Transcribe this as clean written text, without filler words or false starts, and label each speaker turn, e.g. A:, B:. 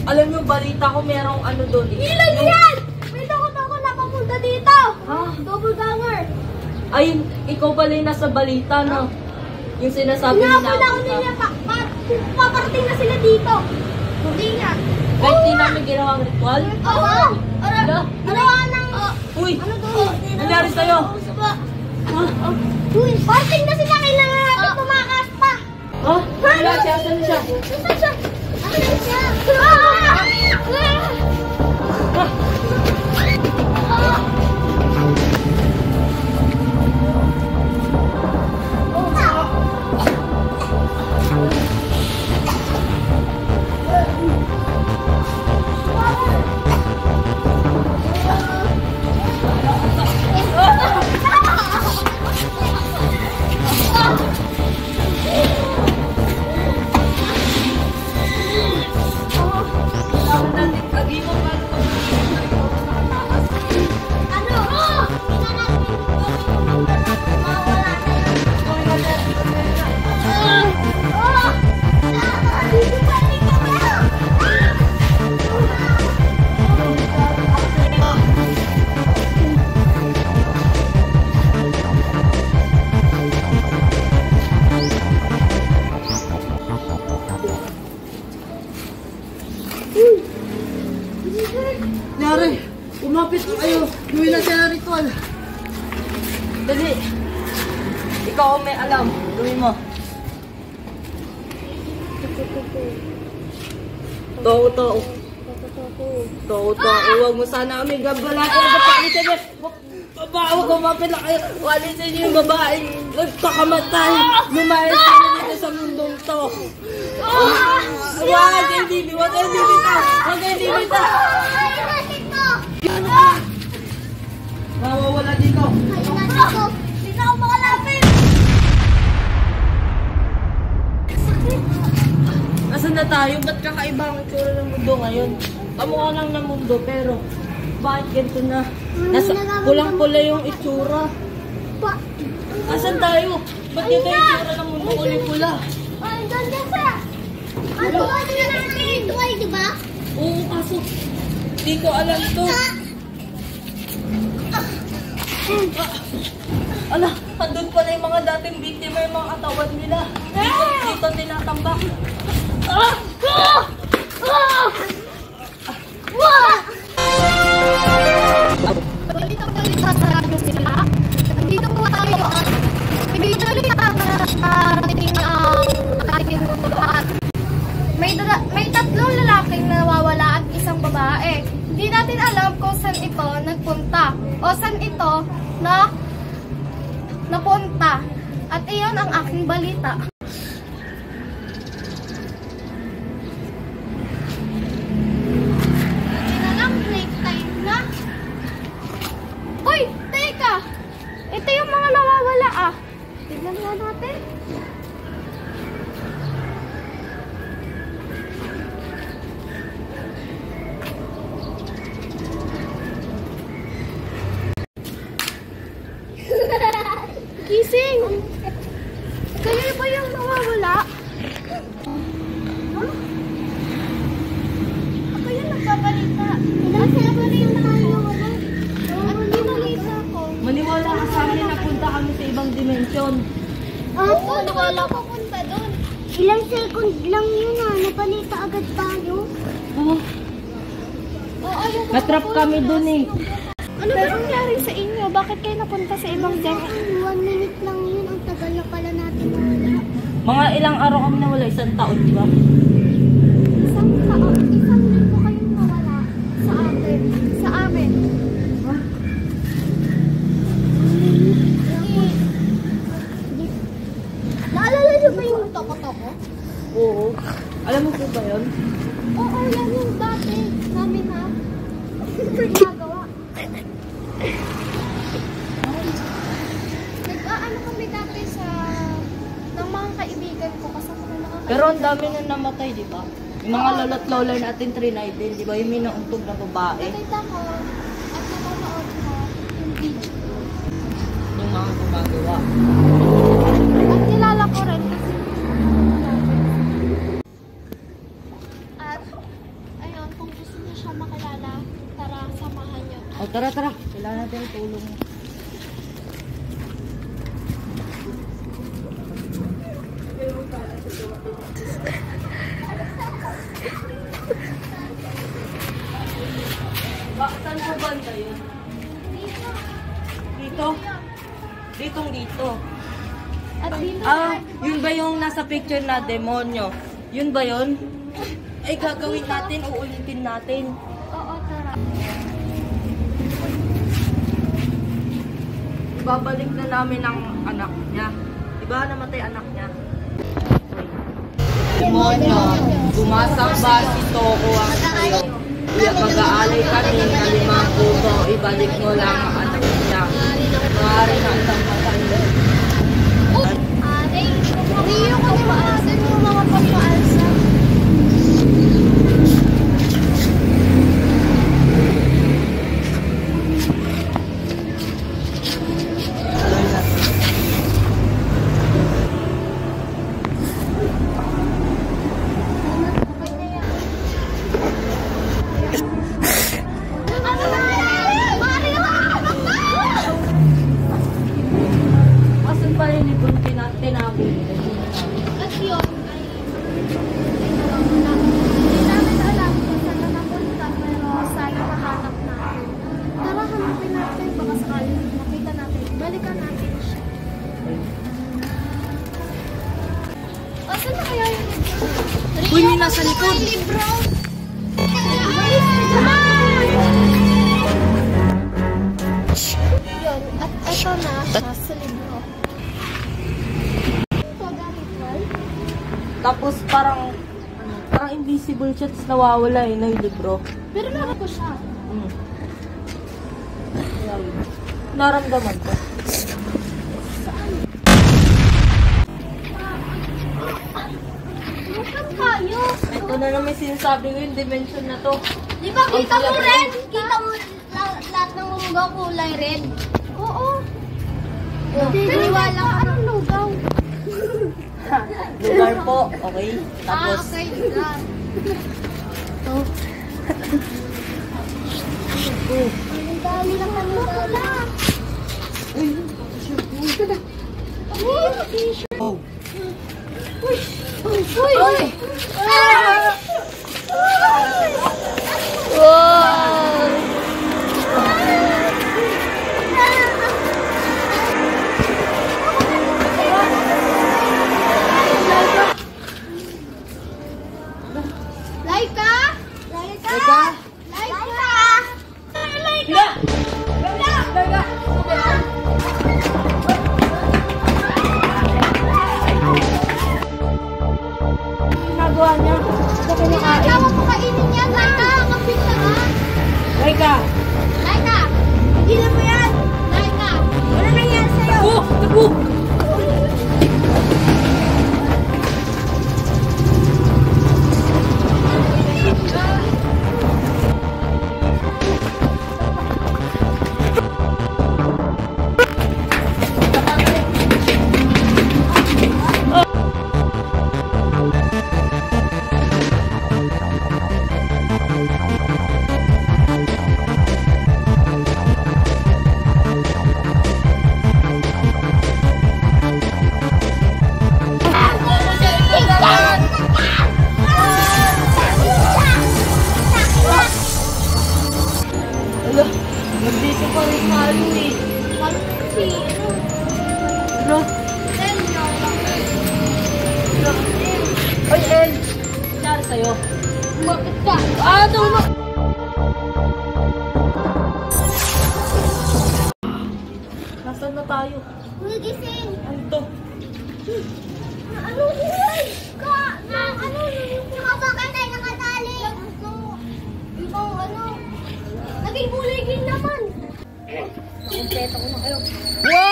A: Alam nyo, balita ko merong ano doon.
B: Ilan yan? May takot ako nakapunta dito.
A: Ha?
B: Double ganger.
A: Ay, ikaw pala yung nasa balita, no? Yung sinasabi ni
B: Nakapula ko nila paparating na sila dito. Hindi nga.
A: Kahit di namin ginawang ritual?
B: Oo. Ginawa ng...
A: Uy!
B: Ano doon?
A: Nangyari sa'yo?
B: Uy, parating na sila. Kailangan natin tumakas pa.
A: Ha? Wala siya. Saan siya?
B: Saan siya? Ano siya?
A: Nangyari, umapit kayo. Gawin na siya ritual. Dali. Ikaw ang may alam. Gawin mo. Tao. Huwag mo sana kami gabalain. Kapalitin niyo. Huwag kumapit na kayo. Walisin niyo yung babae. Nagpakamatay. Lumayas kayo dito sa mundong to. Huwag kayo dibita. Mawawala dito.
B: Hindi na ako makalapit.
A: Nasaan na tayo? Ba't kakaiba ang itsura ng mundo ngayon? Kamukha lang ng mundo, pero bakit ganito na? Pulang-pula yung itsura. Nasaan tayo? Ba't ganito yung itsura ng mundo? Kulay-pula.
B: Ay, doon ka sa. Ano ba natin ritual, di ba?
A: Oo, kaso di ko alam to. Ala, andun pala yung mga dating biktima, yung mga katawan nila. Dito tinatambak.
B: Balita sa radyo sila. Nandito po tayo. Ibigay na ating lahat. May tatlong lalaking nawawala at isang babae. Hindi natin alam kung saan ito nagpunta o saan ito napunta. At iyon ang aking balita. Break time na. Uy, teka! Ito yung mga nawawala ah. Tignan nga natin. Gising! Kayo ba yung nawawala? Huh? Ako yung nagbabalita. Sila ba yung nawawala? At binalita ko.
A: Maniwala ka sa amin na punta kami sa ibang dimensyon.
B: Oo, nawala ko punta doon. Ilang second lang yun ah. Nabalita agad tayo.
A: Oh, natrap kami dun eh.
B: Ano ba nangyari sa inyo? Bakit kayo napunta sa ibang dimensyon? 1 minute lang yun. Ang tagal na pala natin nawala.
A: Mga ilang araw kami nawala, 1 taon, di ba?
B: Isang linggo kayong nawala sa atin. Sa amin. Naalala niyo ba yung toko-toko?
A: Oo. Alam mo po ba yun?
B: Oo, yan yung dati. Namin ha. Ginagawa. Nag-aano kami dati sa ng mga kaibigan ko kasama na nakakaibigan.
A: Pero ang dami na namatay, di ba? Yung mga lolo't lola natin trinay din, di ba? Yung minauntog na babae.
B: Nakita ko at napanood ko yung video.
A: Yung mga gumagawa.
B: At kilala ko rin kasi at ayun, siya makilala. Tara, samahan niyo.
A: O, tara. Kailangan natin ang tulong mo. Saan po banda yun? Dito? Dito.
B: At dito
A: Yun ba yung nasa picture na demonyo? Yun ba yun? Ay, gagawin natin, uulitin natin.
B: Oo, tara.
A: Ibabalik na namin ang anak niya. Diba namatay anak niya? Demonyo, gumasamba si Toko ang sayo. Mag-aalay kami na 5 puso, ibalik mo lang ang anak niya. Maaari na isang matanda.
B: Riyo ko ni maasin yung mga pagpaalsa.
A: Asan pa rin itong tinabi?
B: At yun ay hindi namin alam kung saan na napunta, pero sana mahanap natin. Tara, hanapin natin, baka sakali makita natin. Balikan natin siya. Saan na kaya yung libro?
A: Uy, may nasa likod.
B: May libro! Yun, at ito na sa libro.
A: Tapos parang invisible siya, tapos nawawala na yung libro.
B: Pero naman ko siya.
A: Naramdaman ko.
B: Bukan kayo.
A: Ito na naman sinasabi ko yung dimension na to.
B: Di ba kita mo red? Kita mo lahat ng lugaw kulay red? Oo. Naniwala ka. Anong lugaw?
A: Lugar po, okay? Tapos,
B: Okay, lugar. Ang dami lang kami wala.
A: oh.
B: Uy! Wow! Laika!
A: Laika! Hila! Ginagawa niya. Ito kinakain.
B: Ginagawa mo kainin yan, Laika! Kapit ka nga!
A: Laika!
B: Laika! Higilan mo yan! Laika! Ano nangyari sa'yo?
A: Oh! Tago! Nagdito pa rin malo eh.
B: Si,
A: Ano? Oy, El! Nangyari sa'yo?
B: Bakit ka?
A: Tulong! Nasaan na tayo?
B: Gising!
A: Ano to?
B: Ano yun? Ano yun? Nakabakal tayo nakatali. Ibang ano? Naging kulay green naman.
A: Kompleto ko na kayo. Wow!